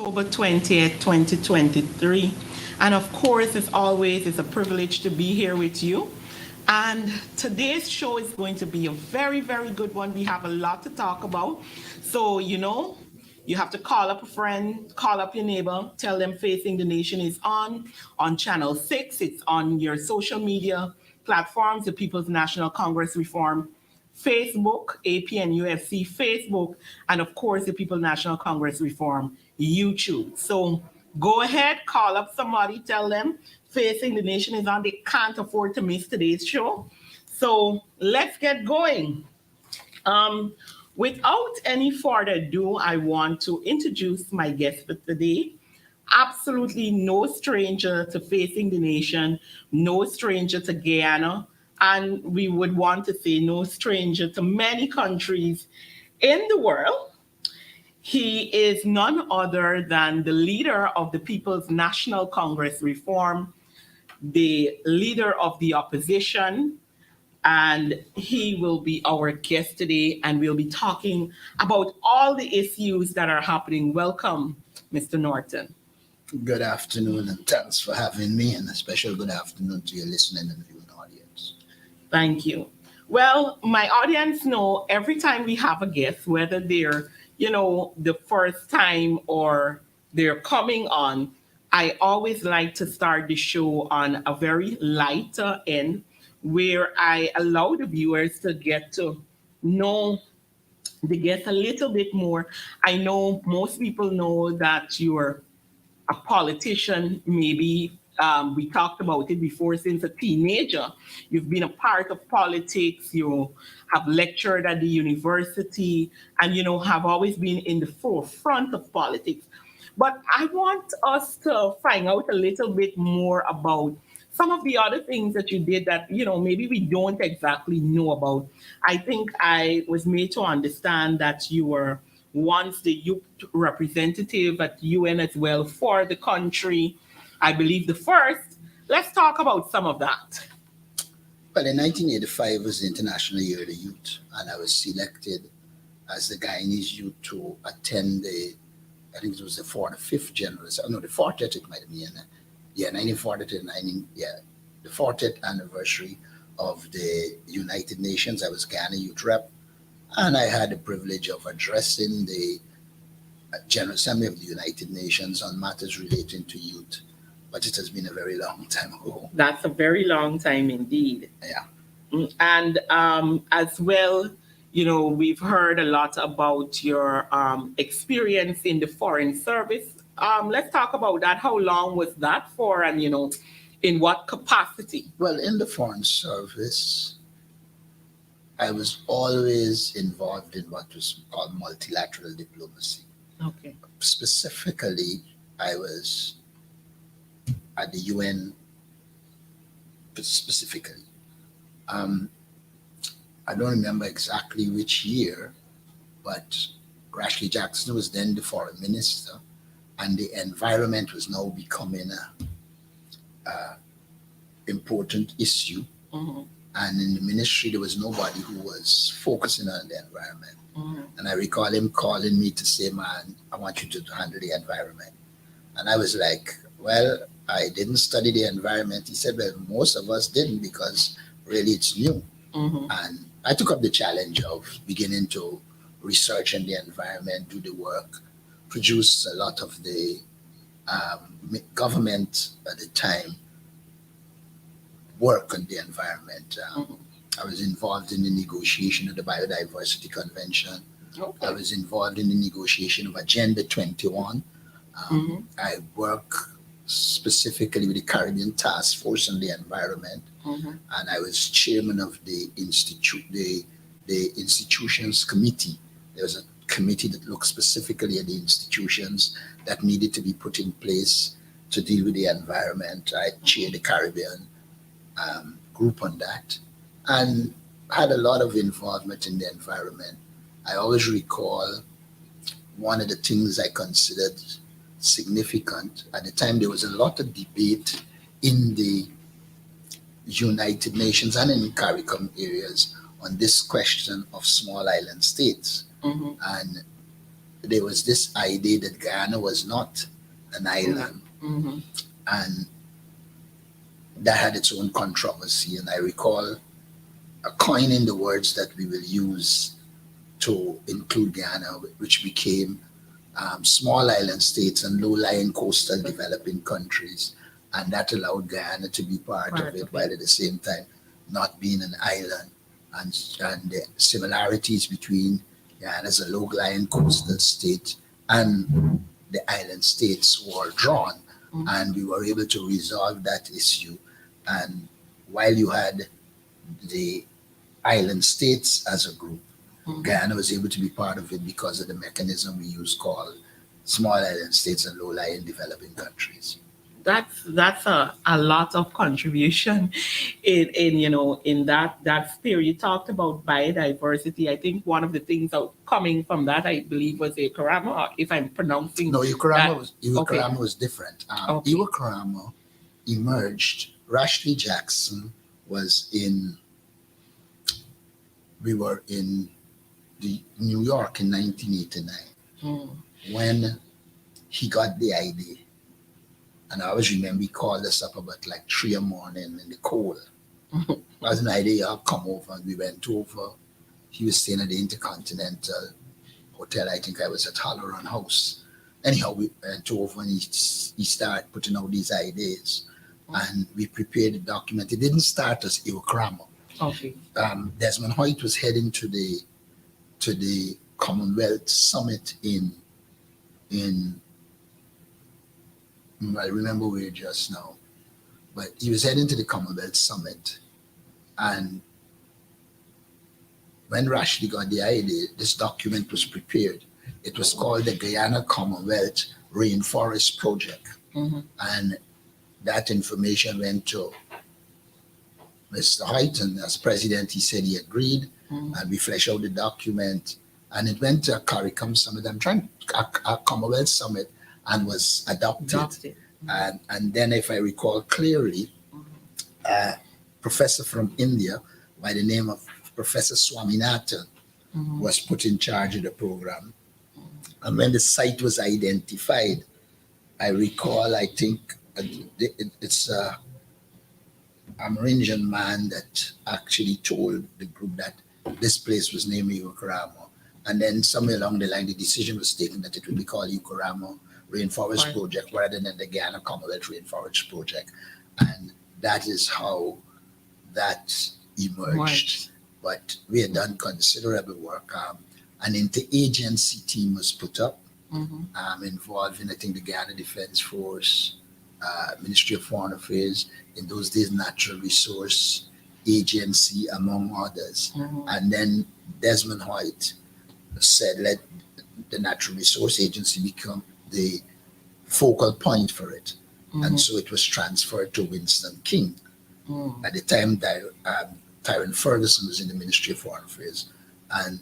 October 20th, 2023. And of course, as always, it's a privilege to be here with you. And today's show is going to be a very, very good one. We have a lot to talk about. So, you have to call up a friend, call up your neighbor, tell them Facing the Nation is on Channel 6. It's on your social media platforms, the People's National Congress Reform Facebook, APNUFC Facebook, and of course, the People National Congress Reform YouTube. So go ahead, call up somebody, tell them Facing the Nation is on. They can't afford to miss today's show. So let's get going. Without any further ado, I want to introduce my guest for today. Absolutely no stranger to Facing the Nation, no stranger to Guyana, and we would want to say no stranger to many countries in the world. He is none other than the leader of the People's National Congress Reform, the leader of the opposition, and he will be our guest today, and we'll be talking about all the issues that are happening. Welcome, Mr. Norton. Good afternoon, and thanks for having me, and a special good afternoon to your listening and viewing audience. Thank you. Well, my audience know every time we have a guest, whether they're, the first time or they're coming on, I always like to start the show on a very lighter end where I allow the viewers to get to know the guest a little bit more. I know most people know that you're a politician, maybe we talked about it before, since a teenager. You've been a part of politics, you have lectured at the university, and have always been in the forefront of politics. But I want us to find out a little bit more about some of the other things that you did that, maybe we don't exactly know about. I think I was made to understand that you were once the youth representative at UN as well for the country. I believe the first. Let's talk about some of that. Well, in 1985 was the International Year of the Youth, and I was selected as the Guyanese youth to attend I think it was the 45th General, no, the 40th it might have been, 1940 the 40th anniversary of the United Nations. I was Ghana Youth Rep, and I had the privilege of addressing the General Assembly of the United Nations on matters relating to youth. But it has been a very long time ago. That's a very long time indeed. Yeah. And as well, we've heard a lot about your experience in the Foreign Service. Let's talk about that. How long was that for, and in what capacity? Well, in the Foreign Service, I was always involved in what was called multilateral diplomacy. Okay. Specifically, I was at the UN specifically. I don't remember exactly which year, but Rashleigh Jackson was then the foreign minister, and the environment was now becoming a important issue. Mm-hmm. And in the ministry, there was nobody who was focusing on the environment. Mm-hmm. And I recall him calling me to say, man, I want you to handle the environment. And I was like, well, I didn't study the environment. He said, well, most of us didn't, because really it's new. Mm-hmm. And I took up the challenge of beginning to research in the environment, do the work, produce a lot of the government at the time work on the environment. Mm-hmm. I was involved in the negotiation of the Biodiversity Convention. Okay. I was involved in the negotiation of Agenda 21. Mm-hmm. I work specifically with the Caribbean Task Force on the Environment, Mm-hmm. and I was chairman of the institutions committee. There was a committee that looked specifically at the institutions that needed to be put in place to deal with the environment. I chaired the Caribbean group on that, and had a lot of involvement in the environment. I always recall one of the things I considered significant. At the time, there was a lot of debate in the United Nations and in CARICOM areas on this question of small island states. Mm-hmm. And there was this idea that Guyana was not an island, Mm-hmm. and that had its own controversy. And I recall coining the words that we will use to include Guyana, which became small island states and low-lying coastal developing countries, and that allowed Guyana to be part of it, while at the same time not being an island. And the similarities between Guyana as a low-lying coastal state and the island states were drawn, and we were able to resolve that issue. And while you had the island states as a group, Guyana was able to be part of it because of the mechanism we use called small island states and low-lying developing countries. That's a lot of contribution in in that spirit. You talked about biodiversity. I think one of the things out coming from that, I believe, was Ekarama, if I'm pronouncing No, that. Iwakarama was different. Okay. Iwakarama emerged. Rashleigh Jackson was in. We were in New York in 1989 when he got the idea. And I always remember he called us up about like 3 a.m. in the cold. That was an idea. I'll come over, and we went over. He was staying at the Intercontinental Hotel. I think I was at Halloran House. Anyhow, we went over, and he started putting out these ideas. And we prepared a document. It didn't start as Iwakrama. Okay. Desmond Hoyt was heading to the Commonwealth Summit in I remember where just now, but he was heading to the Commonwealth Summit, and when Rashleigh got the idea, this document was prepared. It was called the Guyana Commonwealth Rainforest Project, and that information went to Mr. Hoyt, and as president, he said he agreed, and we fleshed out the document, and it went to a CARICOM summit. A Commonwealth Summit, and was adopted. And then, if I recall clearly, a professor from India by the name of Professor Swaminathan was put in charge of the program. And when the site was identified, I recall, I think it's a Amerindian man that actually told the group that this place was named Iwakaramo. And then somewhere along the line, the decision was taken that it would be called Iwakaramo Rainforest Project rather than the Guyana Commonwealth Rainforest Project. And that is how that emerged. But we had done considerable work. An interagency team was put up involving, I think, the Guyana Defense Force, Ministry of Foreign Affairs, in those days, Natural Resource Agency, among others. And then Desmond Hoyt said, let the Natural Resource Agency become the focal point for it. And so it was transferred to Winston King. At the time, Tyrone Ferguson was in the Ministry of Foreign Affairs, and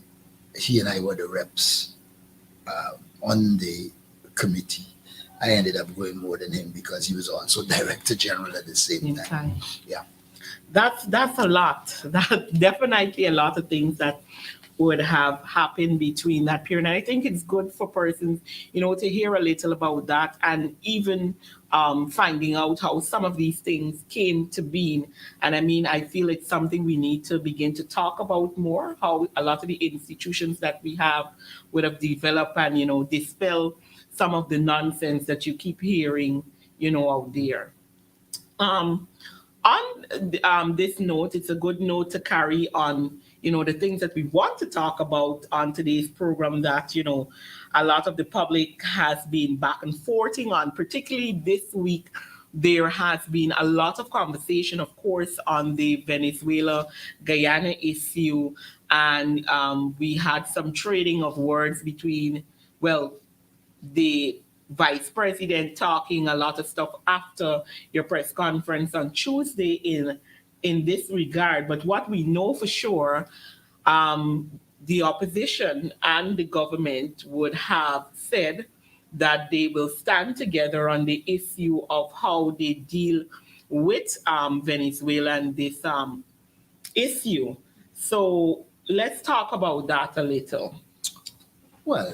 he and I were the reps on the committee. I ended up going more than him because he was also Director General at the same time. Yeah. That's a lot. That's definitely a lot of things that would have happened between that period. And I think it's good for persons, to hear a little about that, and even finding out how some of these things came to being. And I mean, I feel it's something we need to begin to talk about more, how a lot of the institutions that we have would have developed and, dispel some of the nonsense that you keep hearing, out there. On this note, it's a good note to carry on, the things that we want to talk about on today's program that, a lot of the public has been back and forthing on, particularly this week. There has been a lot of conversation, of course, on the Venezuela-Guyana issue. And we had some trading of words between, the vice president talking a lot of stuff after your press conference on Tuesday in this regard. But what we know for sure, the opposition and the government would have said that they will stand together on the issue of how they deal with Venezuela and this issue. So let's talk about that a little. Well,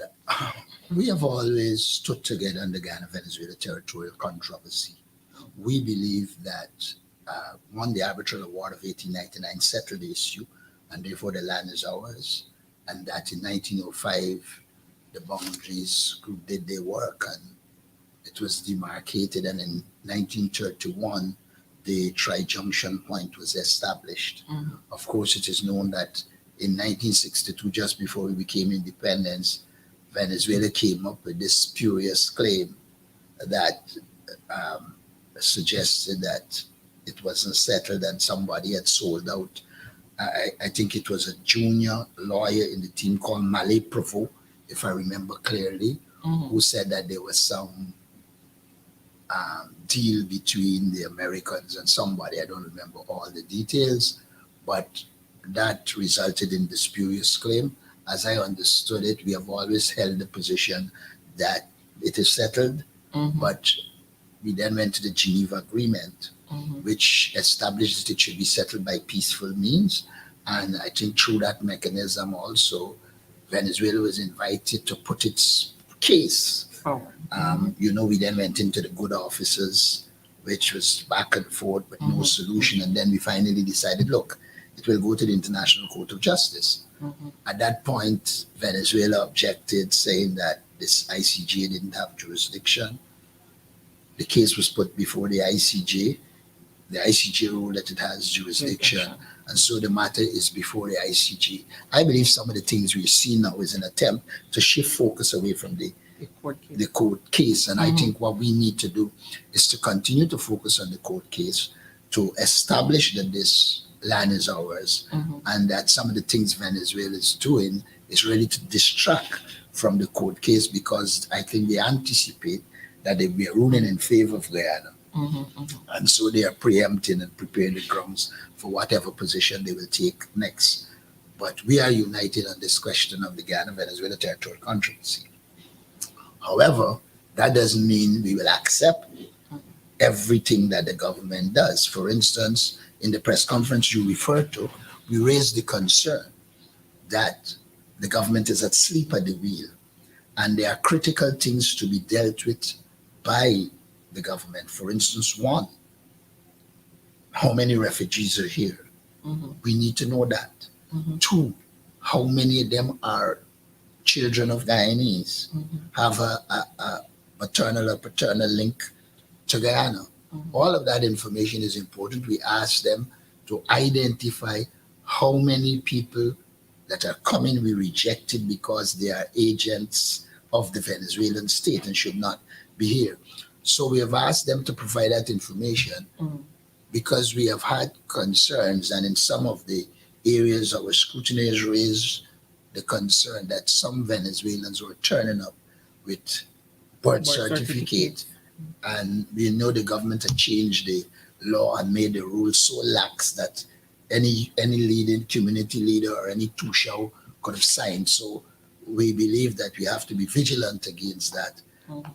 We have always stood together on the Guyana-Venezuela territorial controversy. We believe that one, the arbitral award of 1899 settled the issue, and therefore the land is ours, and that in 1905 the boundaries group did their work and it was demarcated, and in 1931 the tri-junction point was established. Of course, it is known that in 1962, just before we became independence, Venezuela came up with this spurious claim that um, suggested that it wasn't settled and somebody had sold out. I think it was a junior lawyer in the team called Malay Provo, if I remember clearly, who said that there was some deal between the Americans and somebody. I don't remember all the details, but that resulted in the spurious claim. As I understood it, we have always held the position that it is settled, but we then went to the Geneva Agreement, which established that it should be settled by peaceful means. And I think through that mechanism also, Venezuela was invited to put its case. We then went into the good offices, which was back and forth, but no solution. And then we finally decided, look, it will go to the International Court of Justice. At that point, Venezuela objected, saying that this ICJ didn't have jurisdiction. The case was put before the ICJ. The ICJ ruled that it has jurisdiction, and so the matter is before the ICJ. I believe some of the things we see now is an attempt to shift focus away from the court case. And I think what we need to do is to continue to focus on the court case, to establish that this land is ours, and that some of the things Venezuela is doing is really to distract from the court case, because I think they anticipate that they will be ruling in favor of Guyana. And so they are preempting and preparing the grounds for whatever position they will take next. But we are united on this question of the Guyana-Venezuela territorial controversy. However, that doesn't mean we will accept everything that the government does. For instance, in the press conference you referred to, we raised the concern that the government is asleep at the wheel, and there are critical things to be dealt with by the government. For instance, one, how many refugees are here? We need to know that. Two, how many of them are children of Guyanese, have a maternal or paternal link to Guyana. All of that information is important. We ask them to identify how many people that are coming we rejected because they are agents of the Venezuelan state and should not be here. So we have asked them to provide that information because we have had concerns, and in some of the areas our scrutiny has raised the concern that some Venezuelans were turning up with birth certificate, and we know the government had changed the law and made the rules so lax that any leading community leader or any Tushao could have signed. So we believe that we have to be vigilant against that.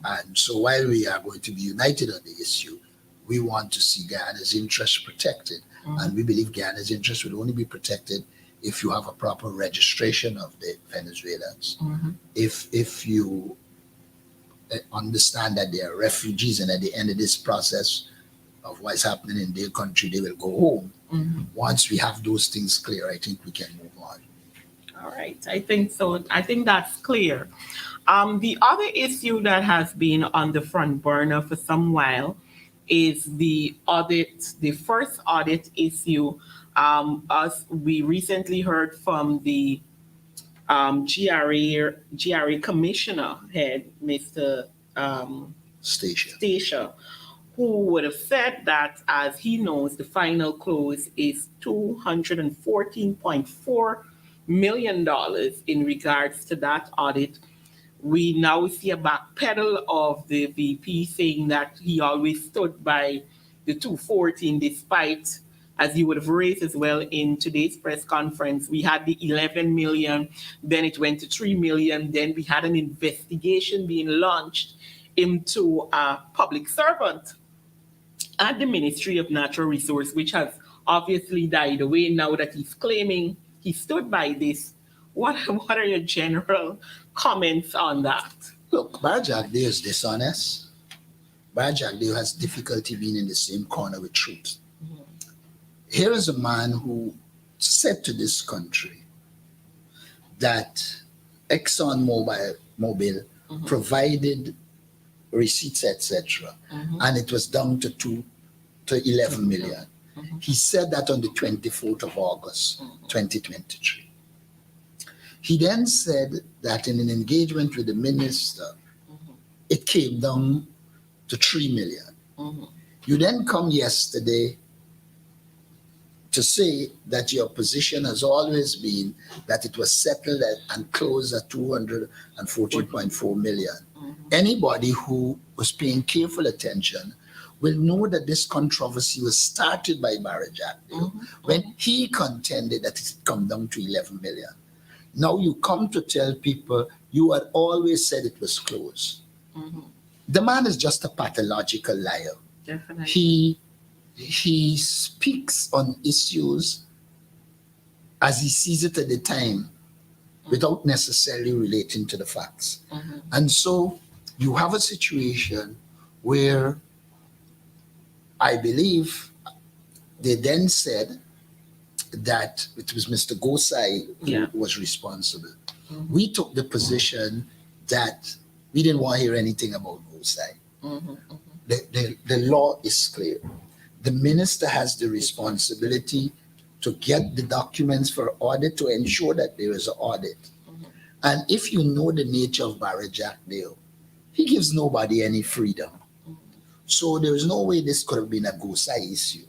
And so while we are going to be united on the issue, we want to see Guyana's interests protected. And we believe Guyana's interests will only be protected if you have a proper registration of the Venezuelans. If you understand that they are refugees, and at the end of this process of what's happening in their country, they will go home. Once we have those things clear, I think we can move on. All right, I think so. I think that's clear. The other issue that has been on the front burner for some while is the audit, the first audit issue. As we recently heard from the GRA commissioner head, Mr. Stacia, who would have said that, as he knows, the final close is $214.4 million in regards to that audit. We now see a backpedal of the VP saying that he always stood by the 214, despite, as you would have raised as well in today's press conference, we had the 11 million, then it went to 3 million, then we had an investigation being launched into a public servant at the Ministry of Natural Resources, which has obviously died away now that he's claiming he stood by this. What are your general comments on that? Look, Bajak Day is dishonest. Bajak Day has difficulty being in the same corner with truth. Mhm. Here is a man who said to this country that Exxon Mobil Mhm. provided receipts, etc., Mhm. and it was down to 11 million. Mhm. He said that on the 24th of August, Mhm. 2023. He then said that in an engagement with the minister, Mhm. it came down to 3 million. Mhm. You then come yesterday to say that your position has always been that it was settled and closed at 240.4 million. Mhm. Anybody who was paying careful attention will know that this controversy was started by Barry Jackdale Mhm. when he contended that it had come down to 11 million. Now you come to tell people you had always said it was closed. Mhm. The man is just a pathological liar. Definitely. He speaks on issues as he sees it at the time without necessarily relating to the facts. Mhm. And so you have a situation where I believe they then said that it was Mr. Gosai who Yeah. was responsible. Mhm. We took the position that we didn't want to hear anything about Gosai. Mhm. The law is clear. The minister has the responsibility to get the documents for audit to ensure that there is an audit. Mhm. And if you know the nature of Barry Jackdale, he gives nobody any freedom. Mhm. So there is no way this could have been a Gosai issue.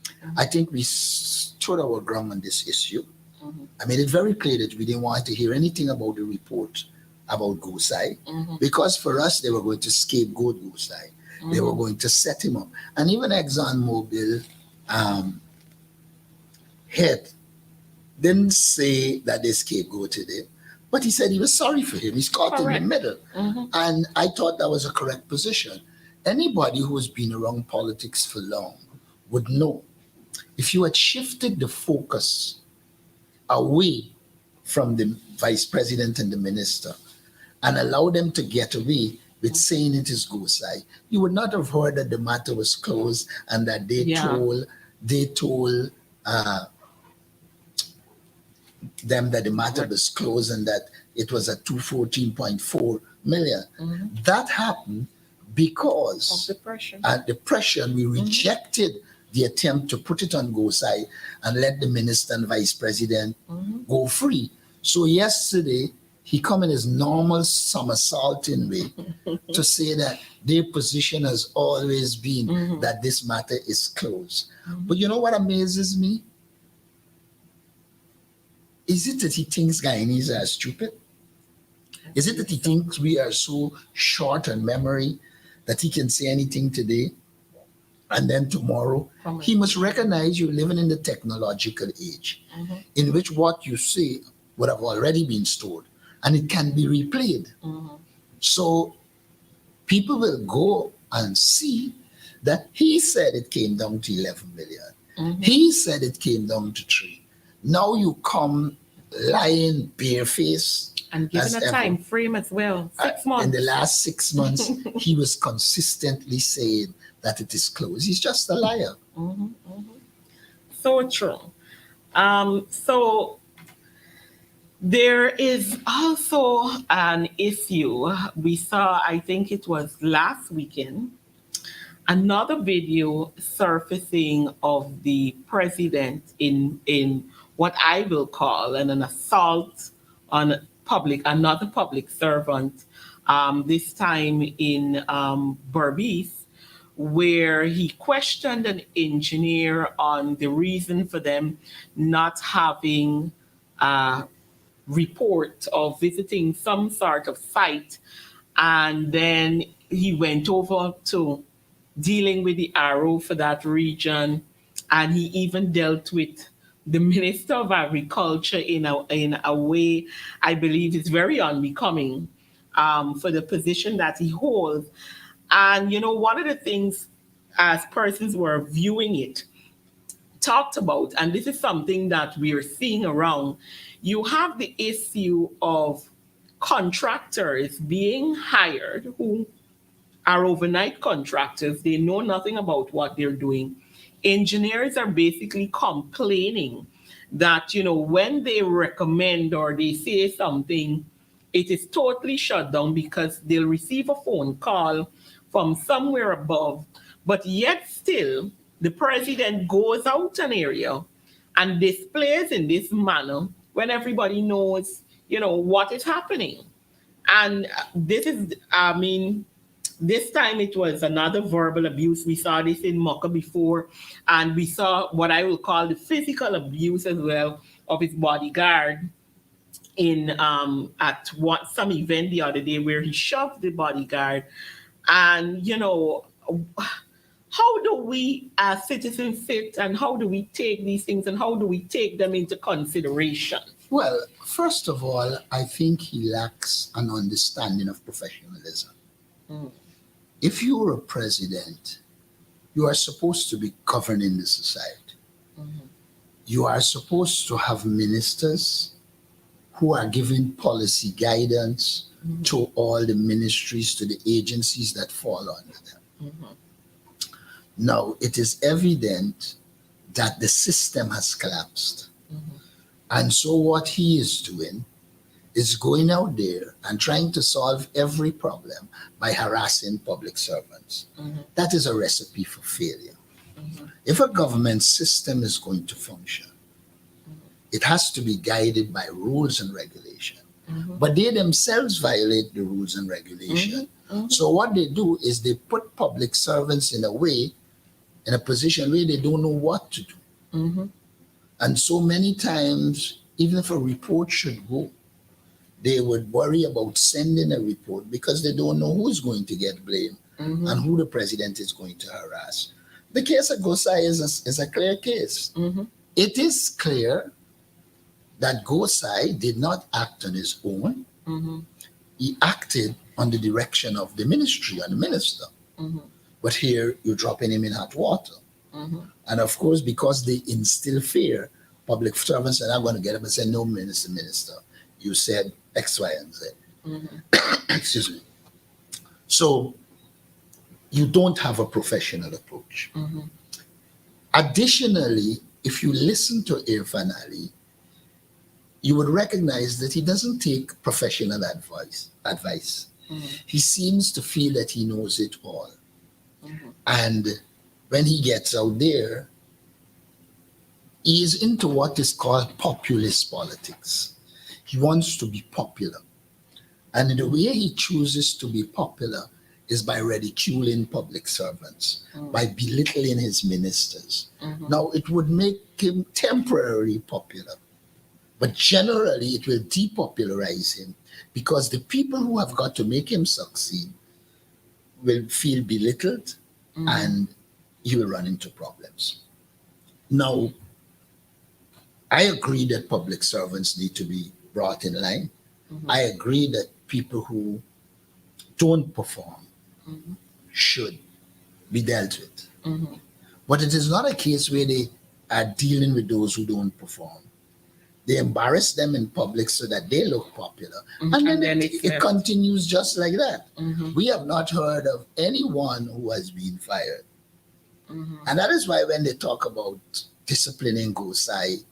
Mhm. I think we stood our ground on this issue. Mhm. I made it very clear that we didn't want to hear anything about the report about Gosai Mhm. because for us they were going to scapegoat Gosai. They were Mhm. going to set him up. And even ExxonMobil um, head didn't say that they scapegoated him, but he said he was sorry for him. He's caught in the Correct. middle. Mhm. And I thought that was a correct position. Anybody who has been around politics for long would know if you had shifted the focus away from the vice president and the minister and allowed them to get away with saying it is Gosai, you would not have heard that the matter was closed and that Yeah. they told them that the matter What? was closed and that it was at 214.4 million. Mhm. That happened Of because depression. at the pressure we rejected the attempt to put it on Gosai and let the minister and vice president Mhm. go free. So yesterday he come in his normal somersaulting way to say that their position has always been Mhm. that this matter is closed. Mhm. But you know what amazes me? Is it that he thinks Guyanese are stupid? Is it that he So, thinks we are so short on memory that he can say anything today and then tomorrow? from it. He must recognize you're living in the technological age Mhm. in which what you say would have already been stored and it can be replayed. Mhm. So people will go and see that he said it came down to 11 million. Mhm. He said it came down to 3. Now you come lying barefaced And given as a ever. time frame as well, 6 months. In the last 6 months, he was consistently saying that it is closed. He's just a liar. Mhm. Mhm. So true. So there is also an issue we saw. I think it was last weekend. Another video surfacing of the president in what I will call an assault on another public servant. This time in Berbice, where he questioned an engineer on the reason for them not having a report of visiting some sort of site. And then he went over to dealing with the arrow for that region. And he even dealt with the Minister of Agriculture in a way I believe is very unbecoming for the position that he holds. And, one of the things as persons were viewing it, talked about, and this is something that we are seeing around, you have the issue of contractors being hired who are overnight contractors. They know nothing about what they're doing. Engineers are basically complaining that, when they recommend or they say something, it is totally shut down because they'll receive a phone call from somewhere above. But yet still, the president goes out an area and displays in this manner when everybody knows, what is happening. And this is, I mean, this time it was another verbal abuse. We saw this in Mocha before, and we saw what I will call the physical abuse as well of his bodyguard in at some event the other day where he shoved the bodyguard. And how do we as citizens sit and how do we take these things and how do we take them into consideration? Well, first of all, I think he lacks an understanding of professionalism. Mm. If you are a president, you are supposed to be governing the society. Mhm. You are supposed to have ministers who are giving policy guidance to all the ministries, to the agencies that fall under them. Mhm. Now, it is evident that the system has collapsed. Mhm. And so what he is doing is going out there and trying to solve every problem by harassing public servants. Mhm. That is a recipe for failure. Mhm. If a government system is going to function, it has to be guided by rules and regulation. Mhm. But they themselves violate the rules and regulation. Mhm. So what they do is they put public servants in a position where they don't know what to do. Mhm. And so many times, even if a report should go, they would worry about sending a report because they don't know who's going to get blamed Mhm. and who the president is going to harass. The case of Gosai is a clear case. Mhm. It is clear that Gosai did not act on his own. Mhm. He acted on the direction of the ministry and the minister. Mhm. But here you're dropping him in hot water. Mhm. And of course, because they instill fear, public servants are not going to get up and say, no, minister, you said X, Y, and Z. Mhm. Excuse me. So you don't have a professional approach. Mhm. Additionally, if you listen to Irfan Ali, you would recognize that he doesn't take professional advice. Mhm. He seems to feel that he knows it all. Mhm. And when he gets out there, he is into what is called populist politics. He wants to be popular. And the way he chooses to be popular is by ridiculing public servants, by belittling his ministers. Mhm. Now, it would make him temporarily popular, but generally it will depopularize him because the people who have got to make him succeed will feel belittled and he will run into problems. Now, I agree that public servants need to be brought in line. I agree that people who don't perform should be dealt with. Mhm. But it is not a case where they are dealing with those who don't perform. They embarrass them in public so that they look popular. And then it continues just like that. Mhm. We have not heard of anyone who has been fired. Mhm. And that is why when they talk about disciplining Gosai,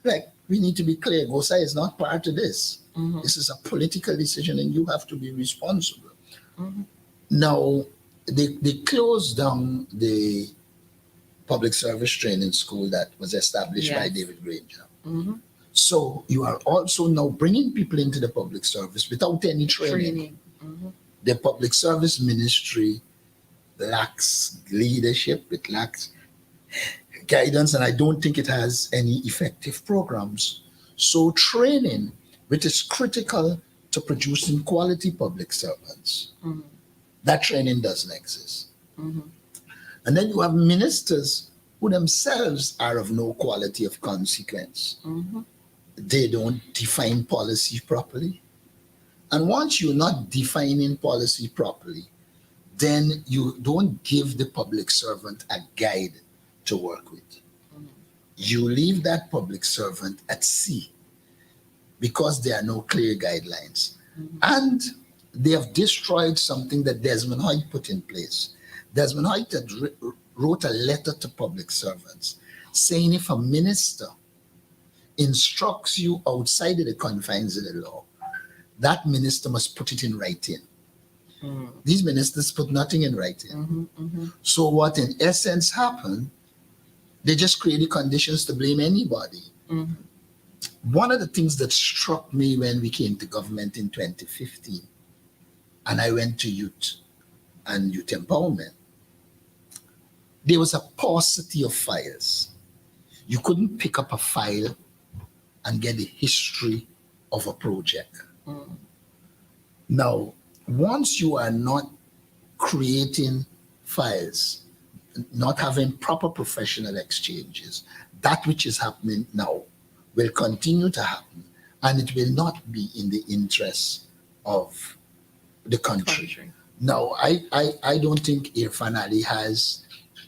like, we need to be clear, Gosai is not part of this. Mhm. This is a political decision and you have to be responsible. Mhm. Now, they closed down the public service training school that was established by Yes. David Granger. Mhm. So you are also now bringing people into the public service without any training. Mhm. The public service ministry lacks leadership, it lacks guidance, and I don't think it has any effective programs. So training, which is critical to producing quality public servants, Mhm. that training doesn't exist. Mhm. And then you have ministers who themselves are of no quality of consequence. Mhm. They don't define policy properly. And once you're not defining policy properly, then you don't give the public servant a guide to work with. You leave that public servant at sea. because there are no clear guidelines. And they have destroyed something that Desmond Hoyt put in place. Desmond Hoyt had wrote a letter to public servants saying if a minister instructs you outside of the confines of the law, that minister must put it in writing. These ministers put nothing in writing. So what in essence happened, they just created conditions to blame anybody. One of the things that struck me when we came to government in 2015, and I went to youth and youth empowerment, there was a paucity of files. You couldn't pick up a file and get the history of a project. Now, once you are not creating files, not having proper professional exchanges, that which is happening now will continue to happen, and it will not be in the interests of the country. Now, I don't think Irfan Ali has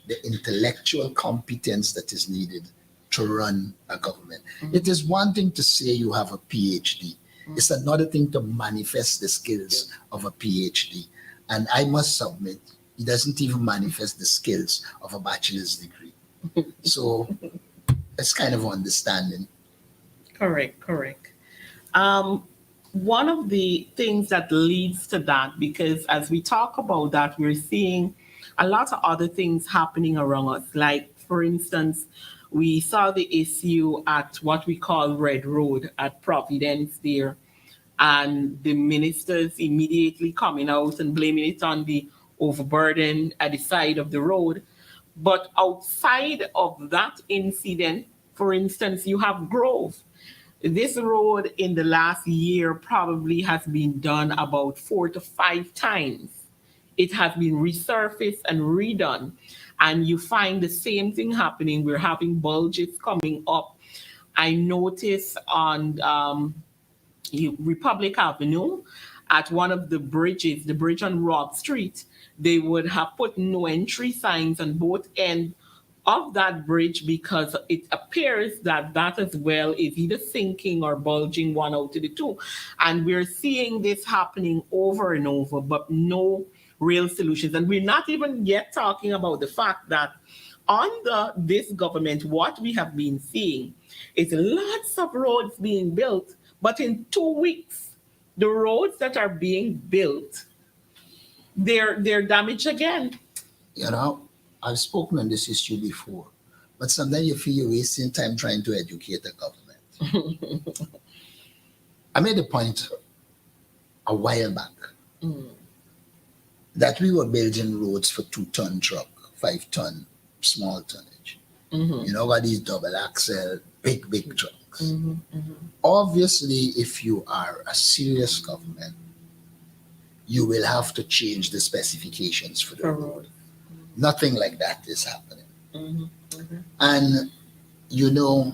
the intellectual competence that is needed to run a government. It is one thing to say you have a PhD. It's another thing to manifest the skills of a PhD. And I must submit, he doesn't even manifest the skills of a bachelor's degree. So it's kind of understanding. Correct. One of the things that leads to that, because as we talk about that, we're seeing a lot of other things happening around us. Like, for instance, we saw the issue at what we call Red Road at Providence there, and the ministers immediately coming out and blaming it on the overburden at the side of the road. But outside of that incident, for instance, you have Grove. This road in the last year probably has been done about 4 to 5 times. It has been resurfaced and redone. And you find the same thing happening. We're having bulges coming up. I noticed on Republic Avenue at one of the bridges, the bridge on Robb Street, they would have put no entry signs on both ends of that bridge because it appears that that as well is either sinking or bulging, one out of the two. And we're seeing this happening over and over, but no real solutions. And we're not even yet talking about the fact that under this government, what we have been seeing is lots of roads being built, but in 2 weeks, the roads that are being built, they're damaged again. You know, I've spoken on this issue before, but sometimes you feel you're wasting time trying to educate the government. I made a point a while back that we were building roads for 2-ton truck, 5-ton small tonnage. You know, got these double axle, big trucks. Obviously, if you are a serious government, you will have to change the specifications for the road. Nothing like that is happening. And, you know,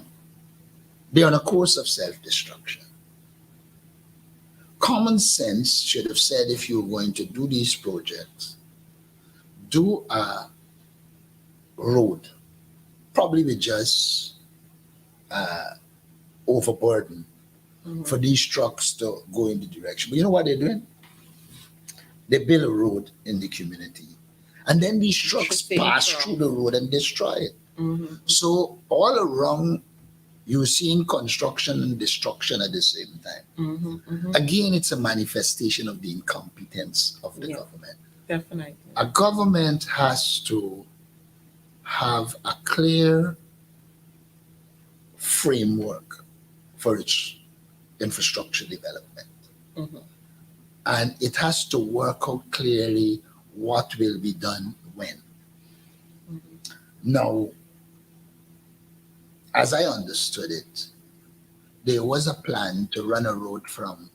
they're on a course of self-destruction. Common sense should have said if you're going to do these projects, do a road, probably with just overburden for these trucks to go in the direction. But you know what they're doing? They build a road in the community, and then these trucks pass through the road and destroy it. So all around, you're seeing construction and destruction at the same time. Again, it's a manifestation of the incompetence of the government. Definitely. A government has to have a clear framework for its infrastructure development. And it has to work out clearly what will be done when. Now, as I understood it, there was a plan to run a road from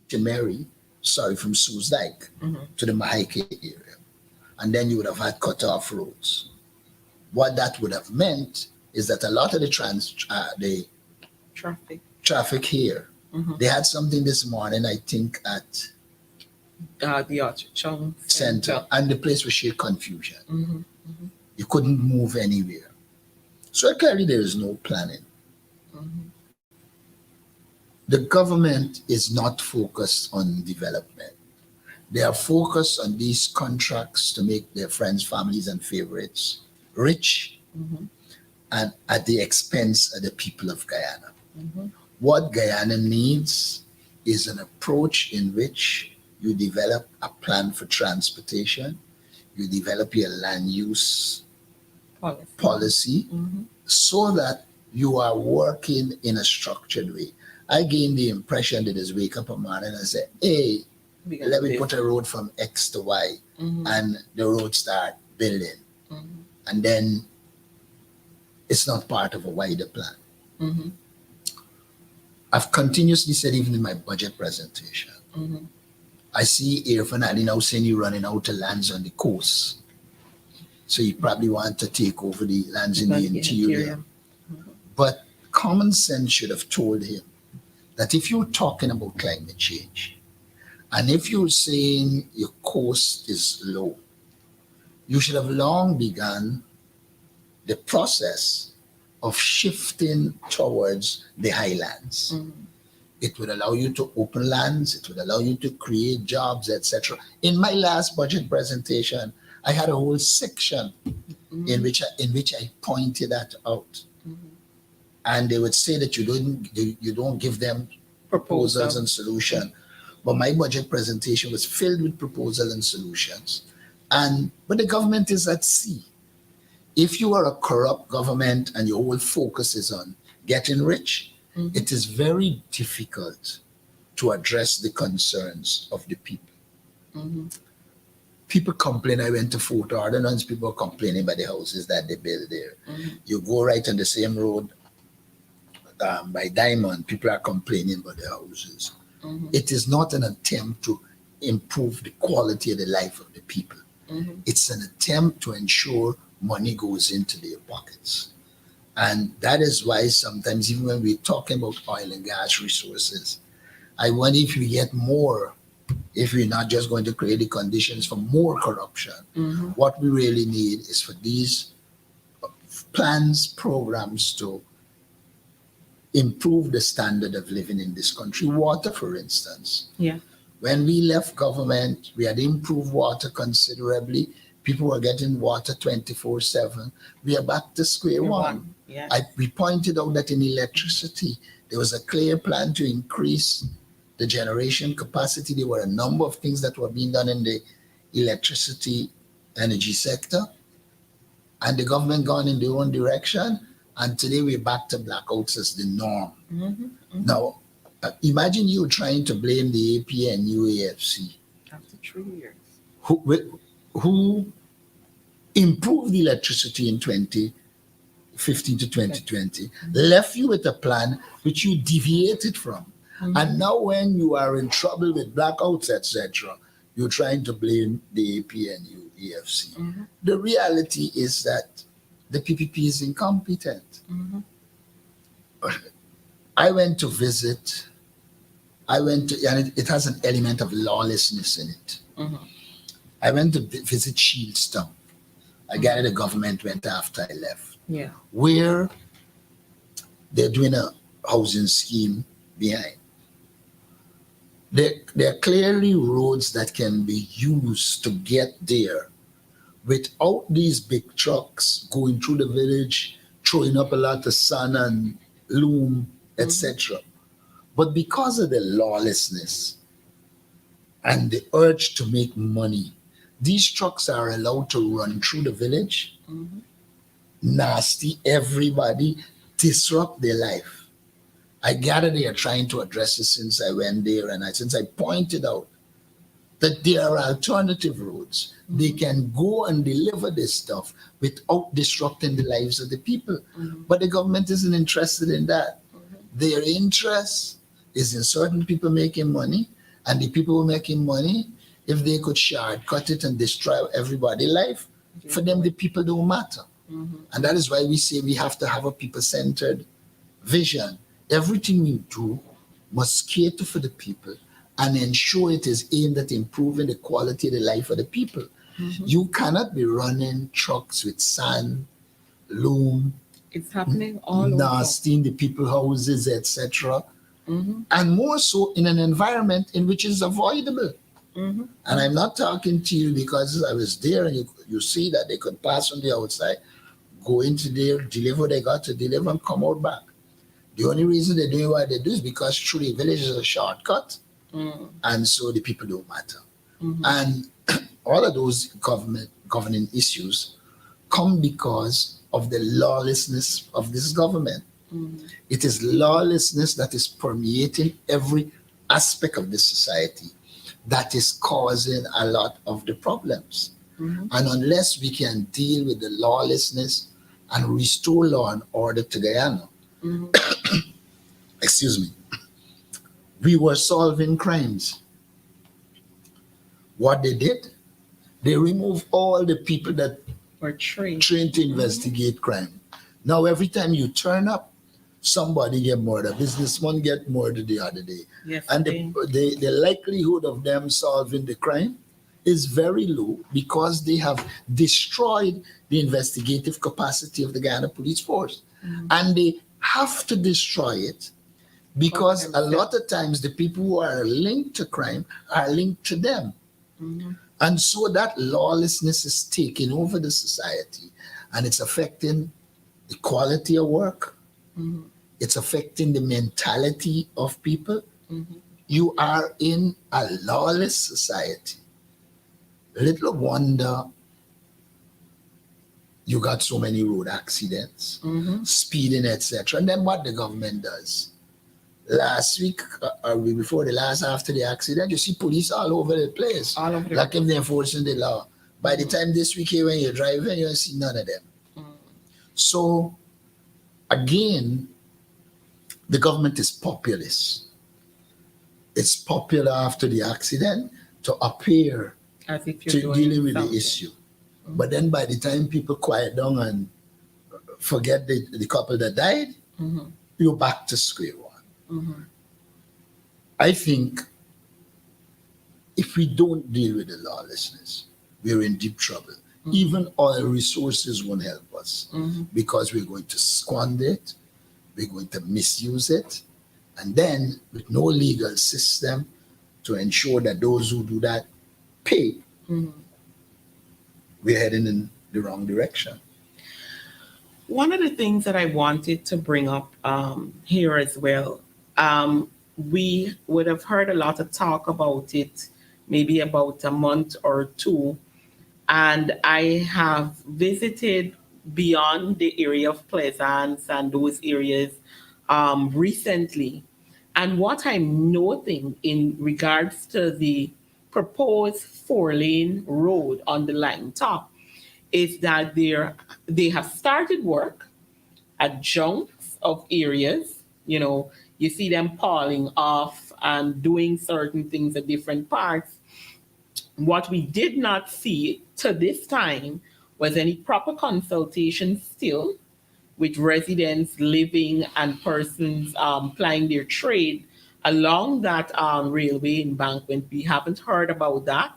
from Sue's Dyke to the Mahike area. And then you would have had cut off roads. What that would have meant is that a lot of the traffic here, they had something this morning, I think, at the Orchard Center, and the place was sheer confusion. You couldn't move anywhere. So clearly there is no planning. The government is not focused on development. They are focused on these contracts to make their friends, families, and favorites rich Mm-hmm. and at the expense of the people of Guyana. Mm-hmm. What Guyana needs is an approach in which you develop a plan for transportation, you develop your land use policy Mm-hmm. so that you are working in a structured way. I gained the impression that is wake up a morning and say, hey, let me put a road from X to Y, Mm-hmm. and the road start building. Mm-hmm. And then it's not part of a wider plan. Mm-hmm. I've continuously said, even in my budget presentation, Mm-hmm. I see Irfan Ali now saying you're running out of lands on the coast. So you probably want to take over the lands in the interior. Mm-hmm. But common sense should have told him that if you're talking about climate change, and if you're saying your coast is low, you should have long begun the process of shifting towards the highlands. Mm-hmm. It would allow you to open lands, it would allow you to create jobs, etc. In my last budget presentation, I had a whole section Mm-hmm. in which I pointed that out. Mm-hmm. And they would say that you don't give them proposals and solutions. But my budget presentation was filled with proposals and solutions. But the government is at sea. If you are a corrupt government and your whole focus is on getting rich, Mm-hmm. it is very difficult to address the concerns of the people. Mm-hmm. People complain. I went to Fort Ordonance, people are complaining about the houses that they build there. Mm-hmm. You go right on the same road by Diamond, people are complaining about the houses. Mm-hmm. It is not an attempt to improve the quality of the life of the people. Mm-hmm. It's an attempt to ensure money goes into their pockets. And that is why sometimes, even when we're talking about oil and gas resources, I wonder if we get more, if we're not just going to create the conditions for more corruption. Mm-hmm. What we really need is for these plans, programs to improve the standard of living in this country. Water, for instance. Yeah. When we left government, we had improved water considerably. People were getting water 24/7. We are back to square one. Yeah. We pointed out that in electricity, there was a clear plan to increase the generation capacity. There were a number of things that were being done in the electricity energy sector, and the government gone in their own direction. And today we're back to blackouts as the norm. Mm-hmm. Mm-hmm. Now, imagine you trying to blame the AP and UAFC, After 3 years. who improved electricity in 2015 to 2020, Mm-hmm. left you with a plan which you deviated from. Mm-hmm. And now when you are in trouble with blackouts, etc., you're trying to blame the AP and UAFC. Mm-hmm. The reality is that the PPP is incompetent. Mm-hmm. I went to visit, and it has an element of lawlessness in it. Mm-hmm. I went to visit Shieldstown. I gather the government went after I left, Yeah. where they're doing a housing scheme behind. There are clearly roads that can be used to get there without these big trucks going through the village, throwing up a lot of sun and loom, etc. But because of the lawlessness and the urge to make money, these trucks are allowed to run through the village, Mm-hmm. nasty, everybody, disrupt their life. I gather they are trying to address it since I went there, and since I pointed out that there are alternative roads. Mm-hmm. They can go and deliver this stuff without disrupting the lives of the people. Mm-hmm. But the government isn't interested in that. Mm-hmm. Their interest is in certain people making money, and the people who are making money, if they could shortcut it and destroy everybody's life, for them, the people don't matter. Mm-hmm. And that is why we say we have to have a people-centered vision. Everything we do must cater for the people and ensure it is aimed at improving the quality of the life of the people. Mm-hmm. You cannot be running trucks with sand, loom, It's happening all over. nasty in the people's houses, etc., and more so in an environment in which it's avoidable. Mm-hmm. And I'm not talking to you because I was there and you see that they could pass on the outside, go into there, deliver what they got to deliver, and come out back. The only reason they're doing what they do is because through the village is a shortcut, and so the people don't matter. And all of those governing issues come because of the lawlessness of this government. It is lawlessness that is permeating every aspect of the society that is causing a lot of the problems. And unless we can deal with the lawlessness and restore law and order to Guyana, excuse me, we were solving crimes. What they did, they removed all the people that Or trained. trained to investigate crime. Now, every time you turn up, somebody get murdered. Businessman get murdered the other day. Yes, And the likelihood of them solving the crime is very low because they have destroyed the investigative capacity of the Guyana Police Force. And they have to destroy it because a lot of times the people who are linked to crime are linked to them. And so that lawlessness is taking over the society and it's affecting the quality of work. It's affecting the mentality of people. You are in a lawless society. Little wonder you got so many road accidents, speeding, etc. And then what the government does. Last week, or before the last, after the accident, you see police all over the place. All over the like if they're enforcing the law. By the time this week here, when you're driving, you don't see none of them. So, again, the government is populist. It's popular after the accident to appear As if you're to doing dealing with something. the issue. But then by the time people quiet down and forget the couple that died, you're back to square one. I think if we don't deal with the lawlessness, we're in deep trouble. Even oil resources won't help us because we're going to squander it, we're going to misuse it, and then with no legal system to ensure that those who do that pay, we're heading in the wrong direction. One of the things that I wanted to bring up here as well, we would have heard a lot of talk about it maybe about a month or two. And I have visited beyond the area of Pleasance and those areas recently. And what I'm noting in regards to the proposed 4-lane road on the line top is that they have started work at chunks of areas. You see them piling off and doing certain things at different parts. What we did not see to this time was any proper consultation still with residents living and persons plying their trade along that railway embankment. We haven't heard about that.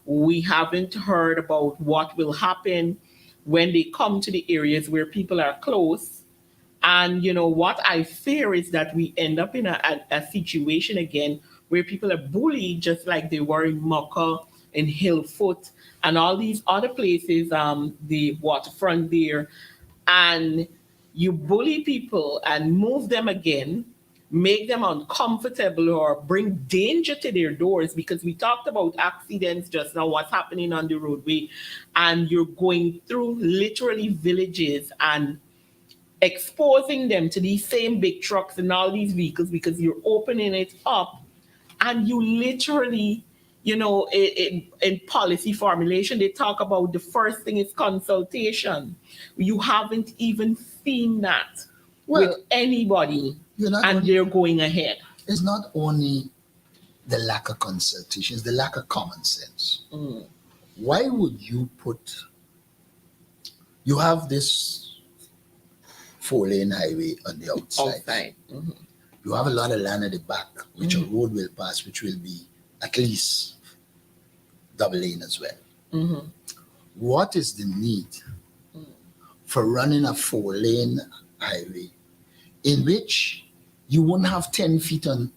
We haven't heard about what will happen when they come to the areas where people are close. And what I fear is that we end up in a situation again where people are bullied just like they were in Mocha, in Hillfoot, and all these other places, the waterfront there. And you bully people and move them again, make them uncomfortable or bring danger to their doors, because we talked about accidents just now, what's happening on the roadway, and you're going through literally villages and exposing them to these same big trucks and all these vehicles because you're opening it up, and you literally, in policy formulation, they talk about the first thing is consultation. You haven't even seen that with anybody, and they're going ahead. It's not only the lack of consultation, it's the lack of common sense. Why would you you have this 4-lane highway on the outside. You have a lot of land at the back, which a road will pass, which will be at least double lane as well. What is the need for running a 4-lane highway in which you won't have 10 feet on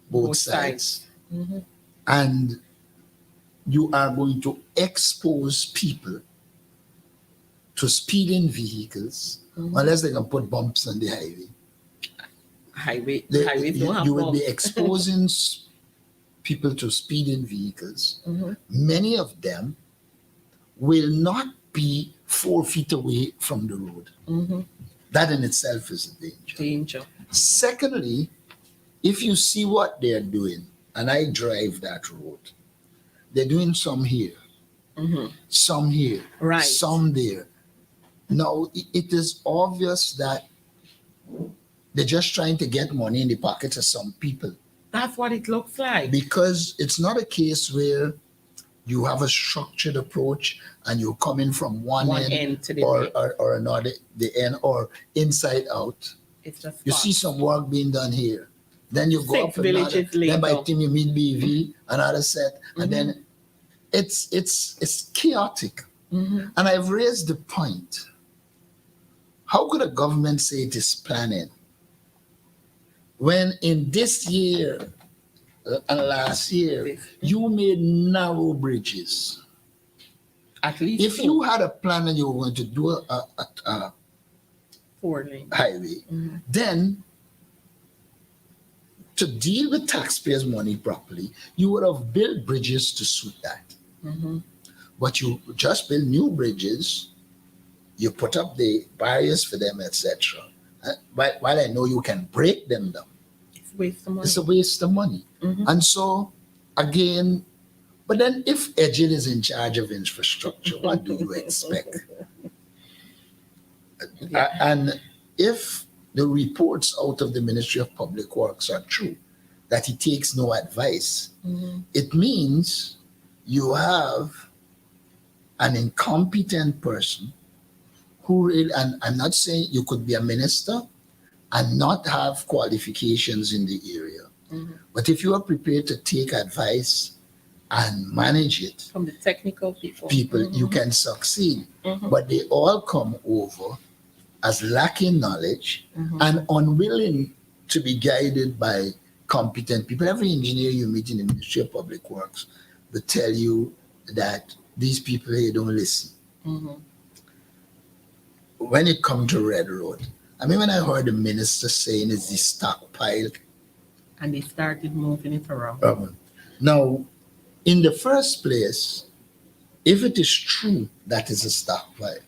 both Both sides. sides. Mhm. And you are going to expose people to speeding vehicles unless they can put bumps on the highway. Highways don't have You will be bumps. exposing people to speeding vehicles. Mhm. Many of them will not be 4 feet away from the road. Mhm. That in itself is a danger. Danger. Secondly, if you see what they're doing, and I drive that road, they're doing some here, Mhm. some here, Right. some there. Now, it is obvious that they're just trying to get money in the pockets of some people, That's what it looks like. because it's not a case where you have a structured approach and you're coming from one One end, end to the or, next. or another, the end, or inside out. It's just You see some work being done here. Then you go 6 up another. villages Then by later. the time you meet BV, another set, and then it's chaotic. Mhm. And I've raised the point: how could a government say it is planning when in this year and last year you made narrow bridges? At least If you had a plan and you were going to do a 4 lane. highway, Mhm. then to deal with taxpayers' money properly, you would have built bridges to suit that. Mhm. But you just build new bridges, you put up the barriers for them, etc. While I know you can break them down, It's a waste of money. it's a waste of money. Mhm. And so, again, but then if Ejid is in charge of infrastructure, what do you expect? Yeah. And if the reports out of the Ministry of Public Works are true, that he takes no advice, Mhm. it means you have an incompetent person who really, and I'm not saying you could be a minister and not have qualifications in the area, Mhm. but if you are prepared to take advice and manage it, From the technical people. you Mhm. can succeed. Mhm. But they all come over as lacking knowledge Mhm. and unwilling to be guided by competent people. Every engineer you meet in the Ministry of Public Works will tell you that these people here don't listen. Mhm. When it comes to Red Road, I mean, when I heard the minister saying it's the stockpile, And they started moving it around. now, in the first place, if it is true that it's a stockpile,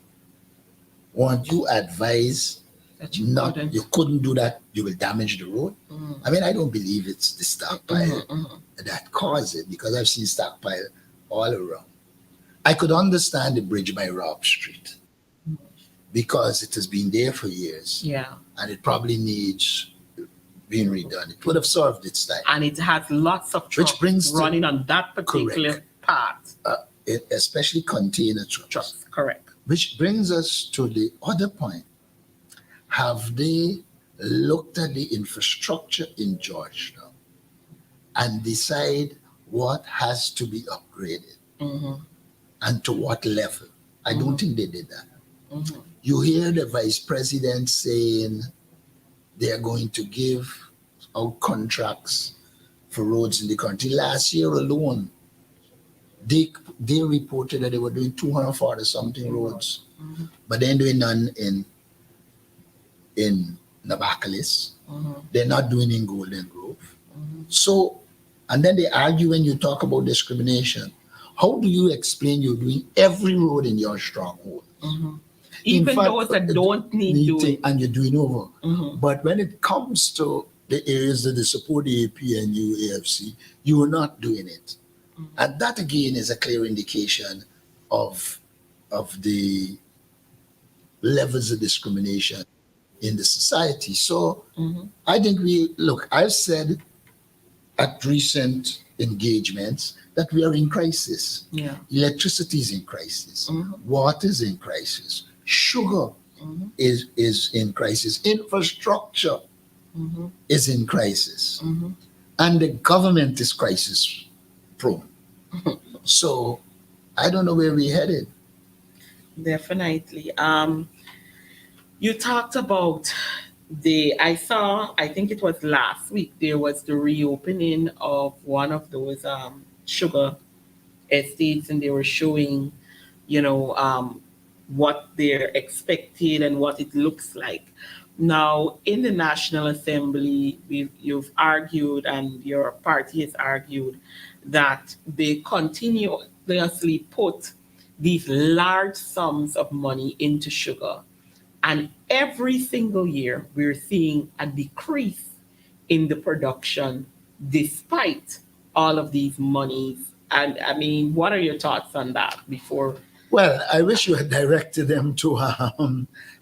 won't you advise That you not, couldn't. you couldn't do that, you will damage the road? Mhm. I mean, I don't believe it's the stockpile Mhm. Mhm. that caused it, because I've seen stockpile all around. I could understand the bridge by Rob Street because it has been there for years Yeah. and it probably needs being redone. It would have solved its time. And it has lots of trucks brings to- running on that particular path. Especially container trucks. Correct. Which brings us to the other point. Have they looked at the infrastructure in Georgetown and decide what has to be upgraded Mhm. and to what level? I don't think they did that. Mhm. You hear the vice president saying they are going to give out contracts for roads in the country. Last year alone, they reported that they were doing 240 something roads, Mhm. but they're doing none in Nabakalis. Mhm. They're not doing in Golden Grove. Mhm. So, and then they argue when you talk about discrimination. How do you explain you're doing every road in your stronghold? Mhm. Even those that don't need doing. And you're doing over. Mhm. But when it comes to the areas that they support the APNU, AFC, you are not doing it. Mhm. And that again is a clear indication of the levels of discrimination in the society. So Mhm. I think I've said at recent engagements that we are in crisis. Yeah. Electricity is in crisis. Mhm. Water is in crisis. Sugar Mhm. is in crisis. Infrastructure Mhm. is in crisis. Mhm. And the government is crisis prone. So I don't know where we're headed. Definitely. You talked about I saw, I think it was last week, there was the reopening of one of those sugar estates, and they were showing, what they're expected and what it looks like. Now, in the National Assembly, you've argued, and your party has argued, that they continuously put these large sums of money into sugar. And every single year, we're seeing a decrease in the production despite all of these monies. And I mean, what are your thoughts on that before? Well, I wish you had directed them to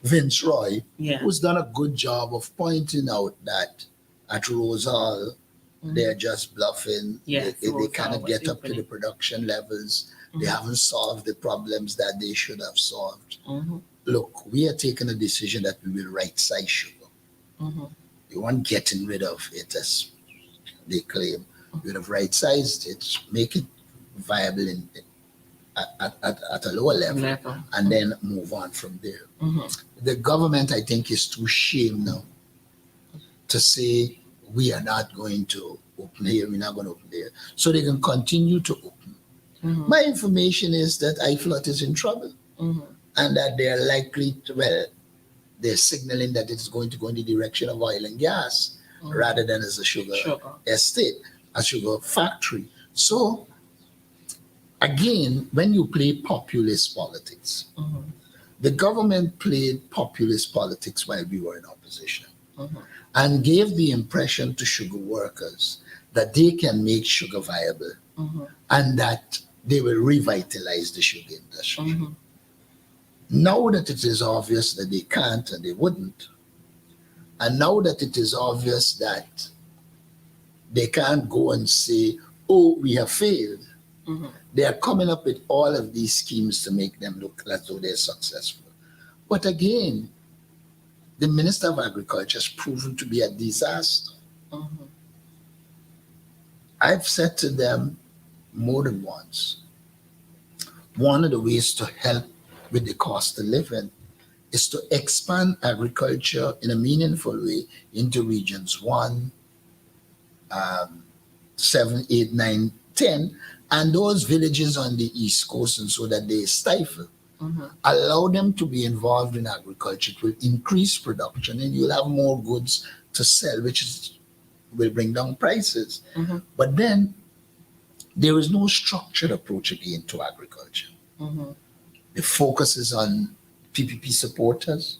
Vince Roy, Yeah. who's done a good job of pointing out that at Rose Hall, they're just bluffing. Yes, they Rose cannot Hall was get up to opening. the production levels. They Mhm. haven't solved the problems that they should have solved. Mhm. Look, we are taking a decision that we will right size sugar. Mhm. We weren't getting rid of it as they claim. We would have right sized it, make it viable at a lower level, and then move on from there. Mhm. The government, I think, is too shame now to say we are not going to open here, we're not going to open there. So they can continue to open. Mhm. My information is that IFLOT is in trouble Mhm. and that they're likely to, well, they're signaling that it's going to go in the direction of oil and gas rather than as a sugar estate, a sugar factory. So again, when you play populist politics, Mhm. the government played populist politics while we were in opposition Mhm. and gave the impression to sugar workers that they can make sugar viable Mhm. and that they will revitalize the sugar industry. Mhm. Now that it is obvious that they can't and they wouldn't, and now that it is obvious that they can't go and say, oh, we have failed, Mhm. they are coming up with all of these schemes to make them look as though they're successful. But again, the Minister of Agriculture has proven to be a disaster. Mhm. I've said to them more than once, one of the ways to help with the cost of living is to expand agriculture in a meaningful way into regions 1, 7, 8, 9, 10, and those villages on the East Coast, and so that they stifle. Mhm. Allow them to be involved in agriculture. It will increase production and you'll have more goods to sell, will bring down prices. Mhm. But then there is no structured approach again to agriculture. Mhm. The focus is on PPP supporters,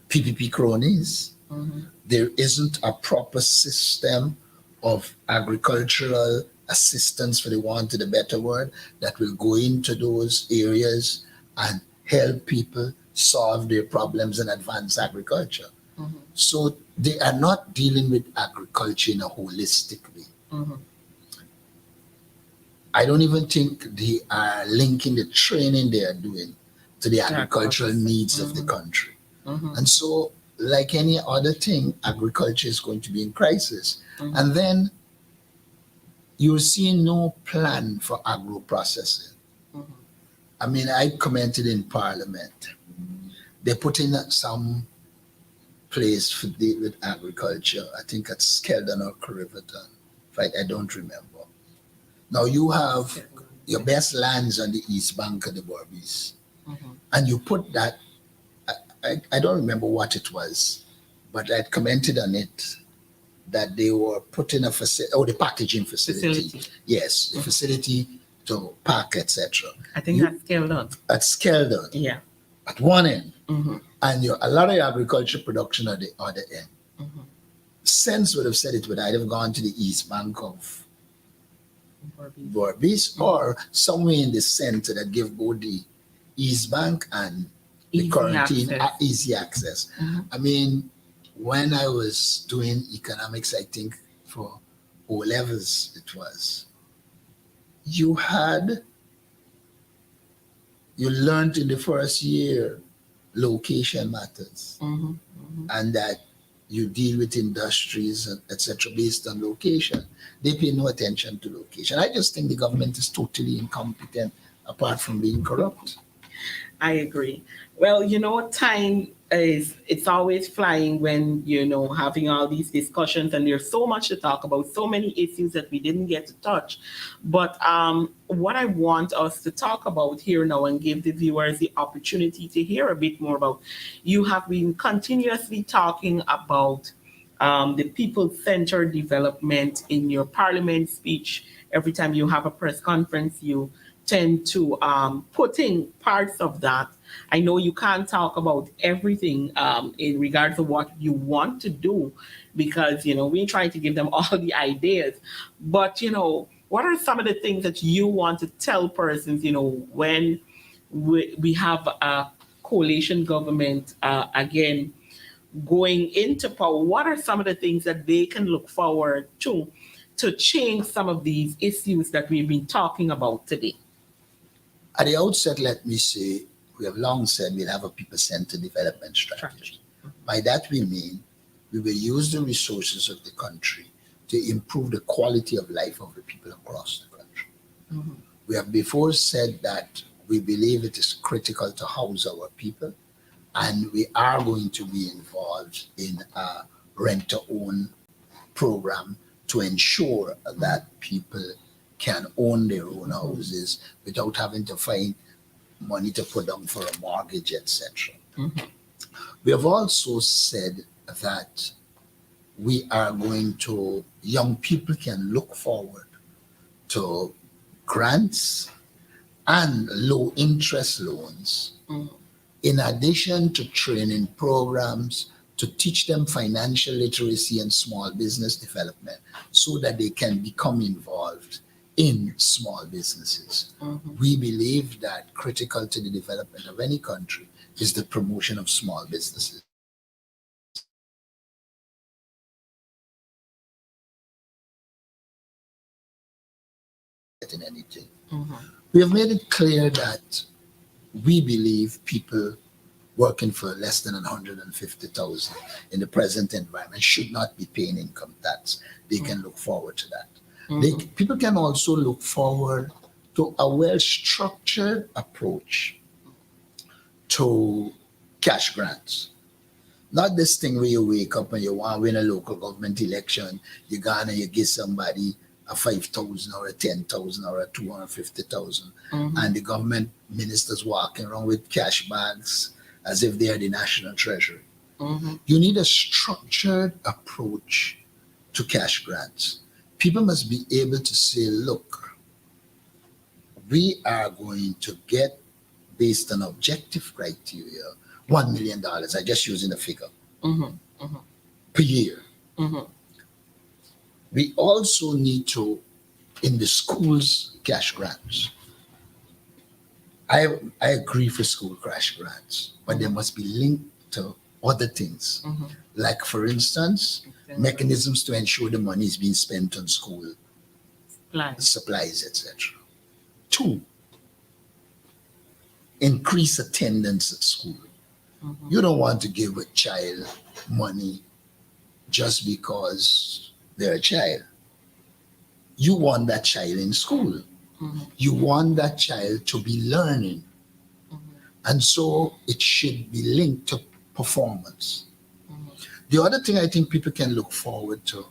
PPP cronies. Mhm. There isn't a proper system of agricultural assistance, for the want of a better word, that will go into those areas and help people solve their problems and advance agriculture. Mhm. So they are not dealing with agriculture in a holistic way. Mhm. I don't even think they are linking the training they are doing to the agricultural needs of the country. Mhm. And so, like any other thing, agriculture is going to be in crisis. Mhm. And then you're seeing no plan for agro processing. Mhm. I mean, I commented in Parliament. They put in some place for deal with agriculture. I think at Skeldon or Riverton. I don't remember. Now you have your best lands on the east bank of the Berbice, Mhm. and you put that. I don't remember what it was, but I commented on it that they were putting a facility, the packaging facility. Yes, the facility to pack, etc. I think that's Skeldon. At Skeldon, Yeah. at one end, Mm-hmm. and a lot of agriculture production at the other end. Mm-hmm. Sense would have said it would either have gone to the east bank of Berbice or somewhere in the center that give both the east bank and the Easy quarantine access. easy access. Mhm. I mean, when I was doing economics, I think for O levels it was, you learned in the first year location matters Mhm. Mhm. and that you deal with industries and etc. based on location. They pay no attention to location. I just think the government is totally incompetent apart from being corrupt. I agree. Well, time is it's always flying when having all these discussions, and there's so much to talk about, so many issues that we didn't get to touch. But what I want us to talk about here now and give the viewers the opportunity to hear a bit more about, you have been continuously talking about the people-centered development in your parliament speech. Every time you have a press conference, you tend to put in parts of that. I know you can't talk about everything in regards to what you want to do, because we're trying to give them all the ideas. But what are some of the things that you want to tell persons? When we have a coalition government again going into power, what are some of the things that they can look forward to change some of these issues that we've been talking about today? At the outset, let me say, we have long said we'll have a people-centered development strategy. By that we mean we will use the resources of the country to improve the quality of life of the people across the country. Mm-hmm. We have before said that we believe it is critical to house our people, and we are going to be involved in a rent-to-own program to ensure that people can own their own houses without having to find money to put down for a mortgage, etc. Mm-hmm. We have also said that we are going to, young people can look forward to grants and low interest loans, in addition to training programs to teach them financial literacy and small business development so that they can become involved in small businesses. Mm-hmm. We believe that critical to the development of any country is the promotion of small businesses. In anything. Mm-hmm. We have made it clear that we believe people working for less than 150,000 in the present environment should not be paying income tax. They can look forward to that. Mm-hmm. People can also look forward to a well-structured approach to cash grants. Not this thing where you wake up and you want to win a local government election, you go and you give somebody a 5,000 or a 10,000 or a 250,000, and the government ministers walking around with cash bags as if they are the national treasury. Mm-hmm. You need a structured approach to cash grants. People must be able to say, look, we are going to get, based on objective criteria, $1 million. I just using a figure per year. Mm-hmm. We also need to, in the schools, cash grants. I agree for school cash grants, but they must be linked to other things. Like, for instance, mechanisms to ensure the money is being spent on school supplies, etc. 2, increase attendance at school. You don't want to give a child money just because they're a child. You want that child in school. You want that child to be learning. And so it should be linked to performance. The other thing I think people can look forward to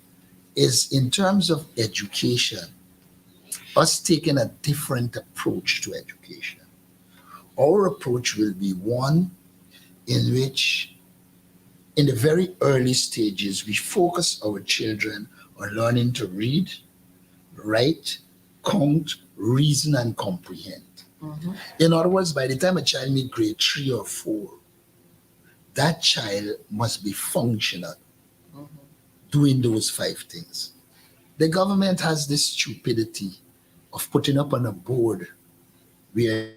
is, in terms of education, us taking a different approach to education. Our approach will be one in which, in the very early stages, we focus our children on learning to read, write, count, reason, and comprehend. In other words, by the time a child meets grade 3 or 4, that child must be functional, doing those 5 things. The government has this stupidity of putting up on a board where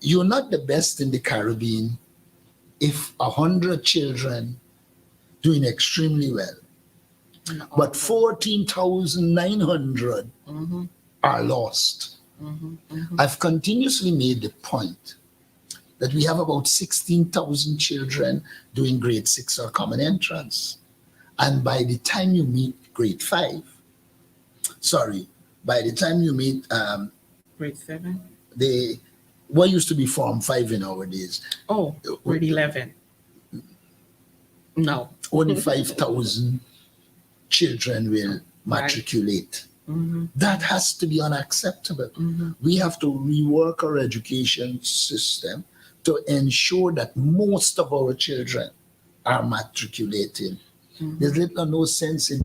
you're not the best in the Caribbean if 100 children doing extremely well, but 14,900 are lost. I've continuously made the point that we have about 16,000 children doing grade 6 or common entrance. And by the time you meet grade 5, by the time you meet grade 7, the what used to be Form 5 in our days, Oh, grade 11. No. only 5,000 children will Right. matriculate. Mm-hmm. That has to be unacceptable. Mm-hmm. We have to rework our education system to ensure that most of our children are matriculating. Mm-hmm. There's little or no sense in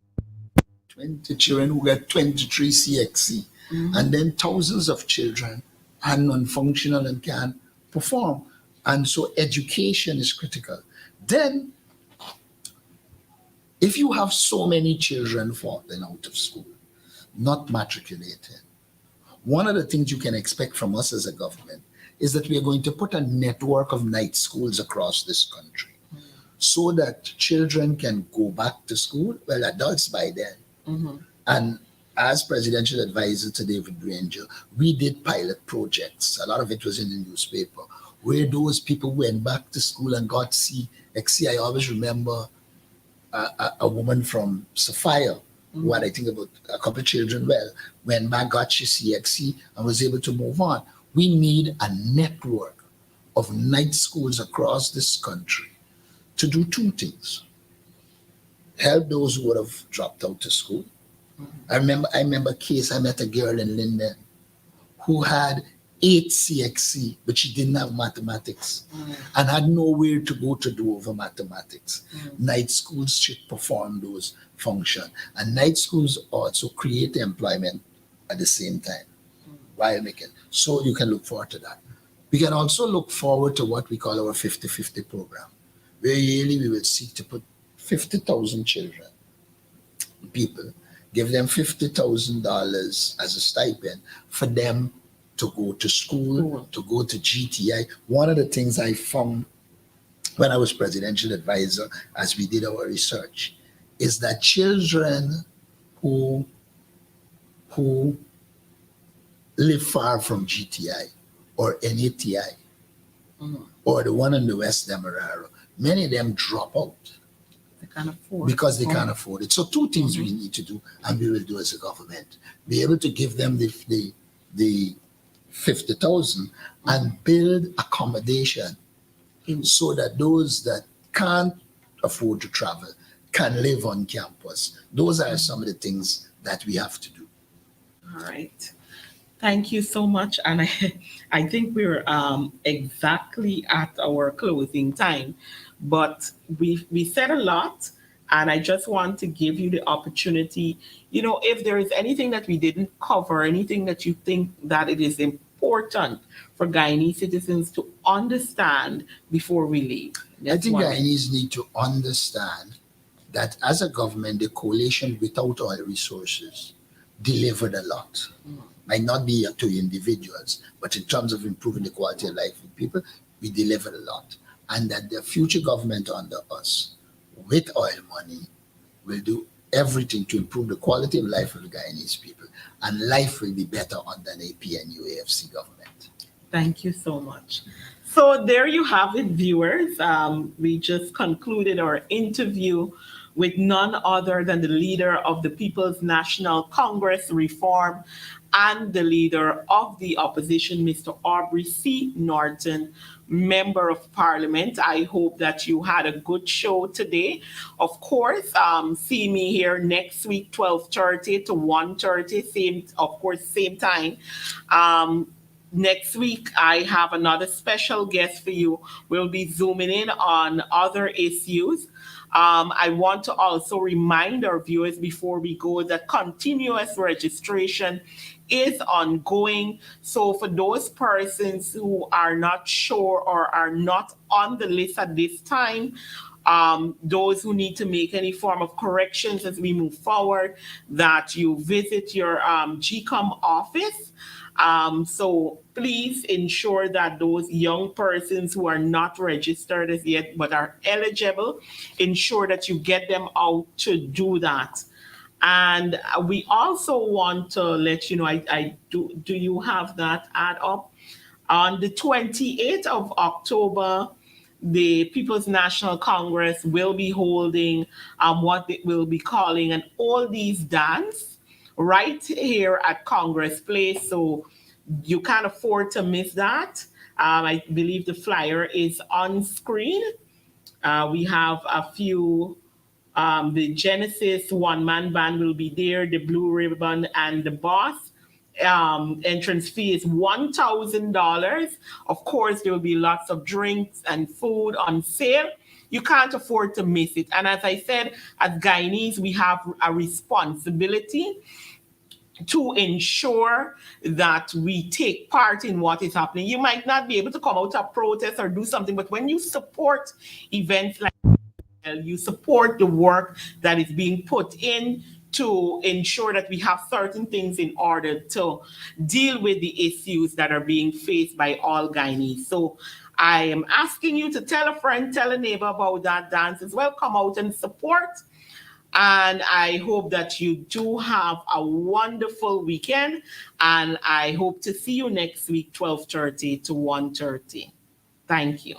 20 children who get 23 CXC, Mm-hmm. and then thousands of children are non-functional and can't perform. And so education is critical. Then, if you have so many children falling out of school, not matriculated, one of the things you can expect from us as a government is that we are going to put a network of night schools across this country so that children can go back to school, well, adults by then. Mm-hmm. And as presidential advisor to David Granger, we did pilot projects. A lot of it was in the newspaper, where those people went back to school and got CXC. I always remember a woman from Sophia, who had, I think, about a couple of children, well, went back, got she CXC, and was able to move on. We need a network of night schools across this country to do two things: help those who would have dropped out of school. I remember a case. I met a girl in Linden who had 8 CXC, but she didn't have mathematics and had nowhere to go to do over mathematics. Night schools should perform those functions, and night schools also create employment at the same time while making. So you can look forward to that. We can also look forward to what we call our 50-50 program, where yearly we will seek to put 50,000 children, people, give them $50,000 as a stipend for them to go to school, to go to GTI. One of the things I found when I was presidential advisor, as we did our research, is that children who live far from GTI or NATI or the one in the West Demerara, many of them drop out They can't afford. because they can't afford it. So two things we need to do, and we will do as a government: be able to give them the 50,000 and build accommodation so that those that can't afford to travel can live on campus. Those are some of the things that we have to do. All right. Thank you so much. And I think we're exactly at our closing time, but we said a lot. And I just want to give you the opportunity, if there is anything that we didn't cover, anything that you think that it is important for Guyanese citizens to understand before we leave. I think Guyanese need to understand that as a government, the coalition without oil resources delivered a lot. Might not be to individuals, but in terms of improving the quality of life of people, we delivered a lot. And that the future government under us, with oil money, will do everything to improve the quality of life of the Guyanese people. And life will be better under an APNU AFC government. Thank you so much. So there you have it, viewers. We just concluded our interview with none other than the leader of the People's National Congress Reform and the leader of the opposition, Mr. Aubrey C. Norton, Member of Parliament. I hope that you had a good show today. Of course, see me here next week, 12:30 to 1:30, same time. Next week, I have another special guest for you. We'll be zooming in on other issues. I want to also remind our viewers before we go that continuous registration is ongoing. So for those persons who are not sure or are not on the list at this time, those who need to make any form of corrections as we move forward, that you visit your GCOM office. So please ensure that those young persons who are not registered as yet but are eligible, ensure that you get them out to do that. And we also want to let you know, do you have that add up? On the 28th of October, the People's National Congress will be holding what they will be calling an oldies dance right here at Congress Place. So you can't afford to miss that. I believe the flyer is on screen. We have a few. The Genesis one-man band will be there, the Blue Ribbon and the Boss. Entrance fee is $1,000. Of course, there will be lots of drinks and food on sale. You can't afford to miss it. And as I said, as Guyanese, we have a responsibility to ensure that we take part in what is happening. You might not be able to come out to protest or do something, but when you support events like you support the work that is being put in to ensure that we have certain things in order to deal with the issues that are being faced by all Guyanese. So I am asking you to tell a friend, tell a neighbor about that dance as well. Come out and support. And I hope that you do have a wonderful weekend. And I hope to see you next week, 12:30 to 1:30. Thank you.